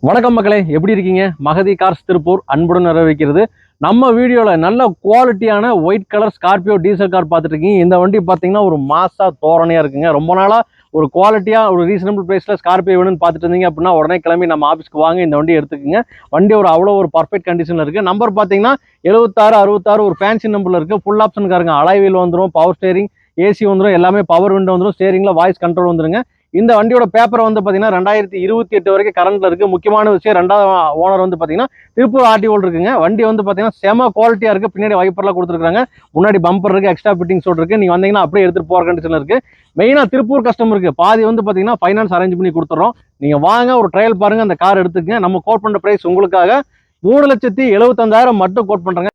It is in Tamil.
வணக்கம் மக்களே, எப்படி இருக்கீங்க? மகதி கார்ஸ் திருப்பூர் அன்புடன் வரவேற்கிறது. நம்ம வீடியோவில் நல்ல குவாலிட்டியான white colour Scorpio diesel car பார்த்துட்டு இருக்கீங்க. இந்த வண்டி பார்த்தீங்கன்னா ஒரு மாசா தோரணையாக இருக்குங்க. ரொம்ப நாளாக ஒரு குவாலிட்டியாக ஒரு ரீசனபிள் ப்ரைஸில் ஸ்கார்பியோ வேணும்னு பார்த்துட்டு இருந்தீங்க அப்படின்னா உடனே கிளம்பி நம்ம ஆஃபீஸ்க்கு வாங்க, இந்த வண்டி எடுத்துக்கோங்க. வண்டி அவ்வளோ ஒரு பர்ஃபெக்ட் கண்டிஷனில் இருக்குது. நம்பர் பார்த்தீங்கன்னா 7666 ஒரு ஃபேன்சி நம்பரில் இருக்குது. ஃபுல் ஆப்ஷன் காருங்க. அலாய்வீல் வந்துடும், பவர் ஸ்டேரிங், ஏசி வந்துடும், எல்லாமே பவர் விண்டோ வந்துடும், ஸ்டேரிங்கில் வாய்ஸ் கண்ட்ரோல் வந்துருங்க. இந்த வண்டியோட பேப்பர் வந்து பார்த்தீங்கன்னா 2028 வரைக்கும் கரண்ட்ல இருக்கு. முக்கியமான விஷயம், ரெண்டாவது ஓனர் வந்து பார்த்தீங்கன்னா திருப்பூர் ஆர்டிஓ இருக்குங்க. வண்டி வந்து பார்த்தீங்கன்னா செம குவாலிட்டியா இருக்கு. பின்னாடி வைப்பர்லாம் கொடுத்துருக்காங்க, முன்னாடி பம்பர் இருக்கு, எக்ஸ்ட்ரா ஃபிட்டிங்ஸ் இருக்கு. நீங்க வந்தீங்கன்னா அப்படியே எடுத்துட்டு போற கண்டிஷன்ல இருக்கு. மெயினா திருப்பூர் கஸ்டமருக்கு பாதி வந்து பார்த்தீங்கன்னா ஃபைனான்ஸ் அரேஞ்ச் பண்ணி கொடுத்துறோம். நீங்க வாங்க, ஒரு ட்ரையல் பாருங்க, அந்த கார் எடுத்துக்கங்க. நம்ம கோட் பண்ற பிரைஸ் உங்களுக்காக 3,75,000 மட்டும் கோட் பண்றேங்க.